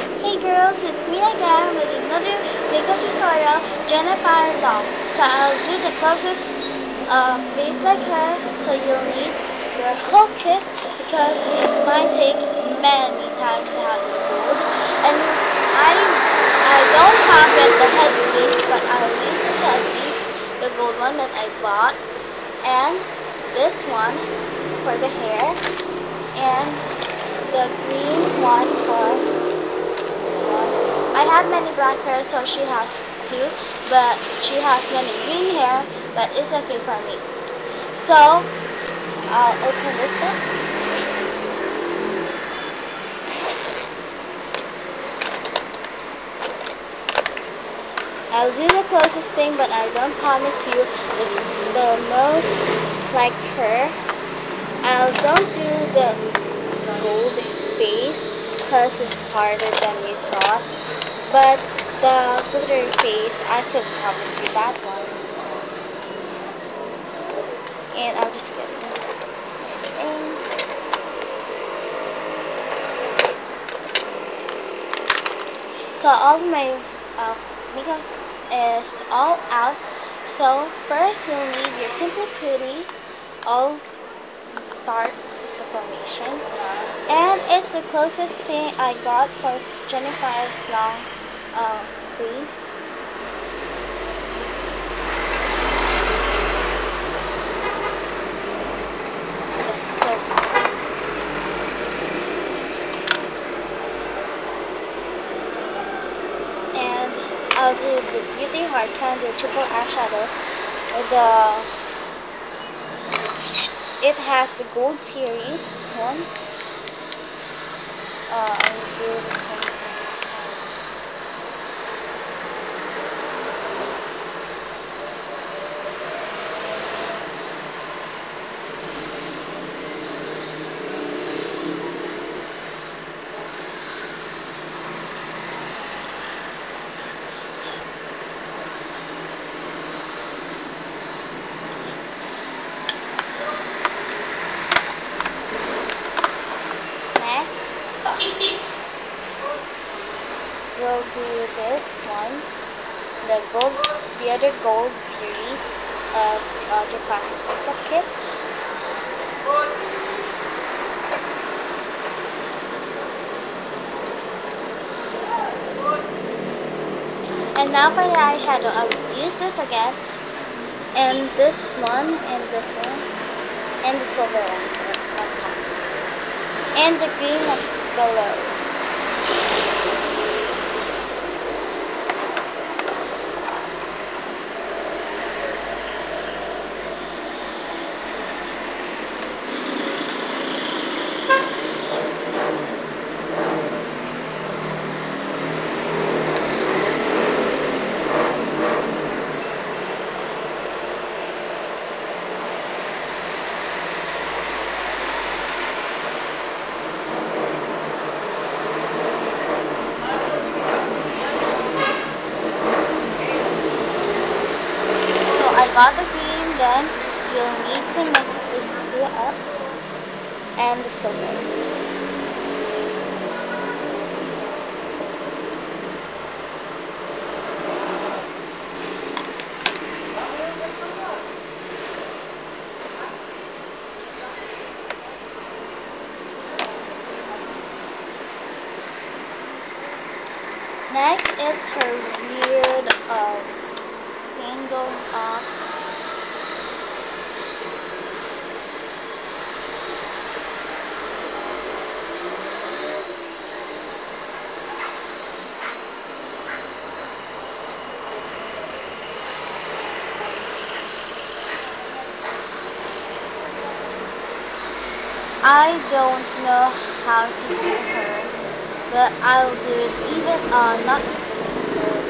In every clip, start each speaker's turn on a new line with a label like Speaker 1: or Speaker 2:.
Speaker 1: Hey girls, it's me again with another makeup tutorial, Jennifer Long. So I'll do the closest face like her, so you'll need your whole kit because it might take many times to have the gold. And I don't have yet the headpiece, but I'll use this headpiece, the gold one that I bought, and this one for the hair, and the green one for this one. I have many black hair, so she has two, but she has many green hair, but it's okay for me. So, I'll open this up. I'll do the closest thing, but I don't promise you the most like her. I don't do the gold face because it's harder than you thought. But the glittery face, I could promise you that one. And I'll just get this things. So all of my makeup is all out. So first you'll need your Simple Pretty. All starts is the foundation, and it's the closest thing I got for Jennifer's long face. So and I'll do the Beauty Heart Candy Triple Eyeshadow. The It has the gold series one. I'll do this one first. Next, we'll do this one, the other gold series of the classic makeup kit. And now for the eyeshadow, I'll use this again, and this one, and this one, and the silver one on top, and the green one below. So I got the green, then you'll need to mix these two up, and the silver. Next is her weird thing going up. I don't know how to do her, but I'll do it even not even her.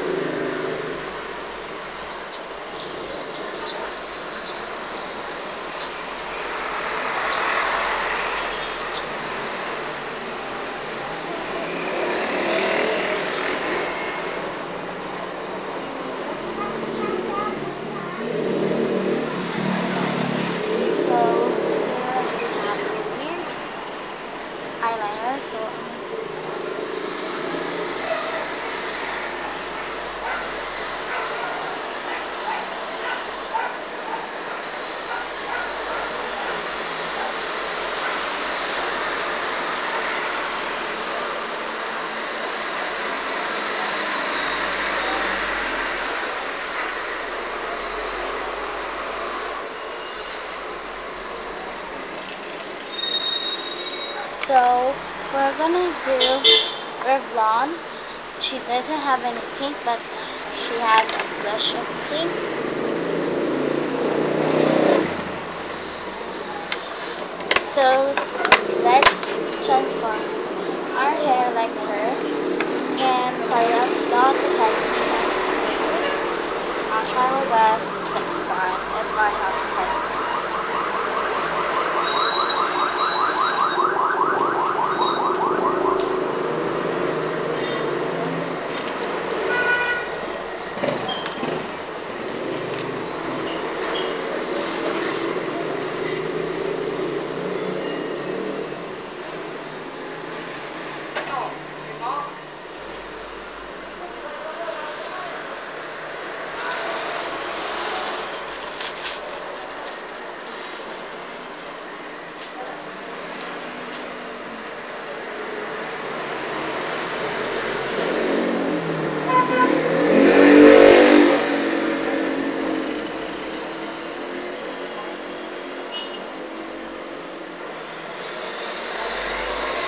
Speaker 1: So here we have a weird eyeliner. So I'm gonna do So we're gonna do Revlon. She doesn't have any pink, but she has a blush of pink. So let's transform our hair like her. And sorry about the technique. I'll try my best next time if I have techniques.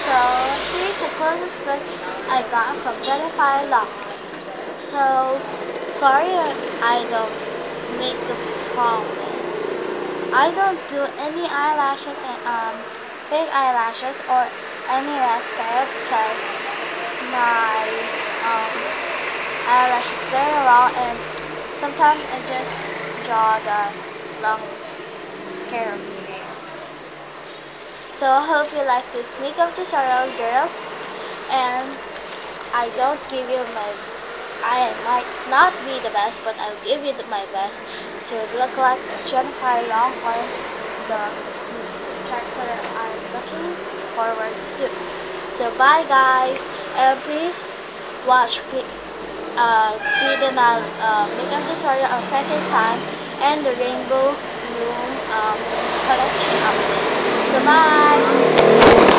Speaker 1: So here's the closest look I got from Jennifer Long. So sorry I don't make the promise. I don't do any eyelashes and big eyelashes or any mascara because my um, eyelash is very long and sometimes I just draw the long mascara here. So I hope you like this makeup tutorial, girls, and I don't give you my I might not be the best, but I'll give you my best to look like Jennifer Long or the character I'm looking forward to. So bye guys, and please watch Pidana makeup tutorial on Frankenstein and the Rainbow Room collection update. So bye!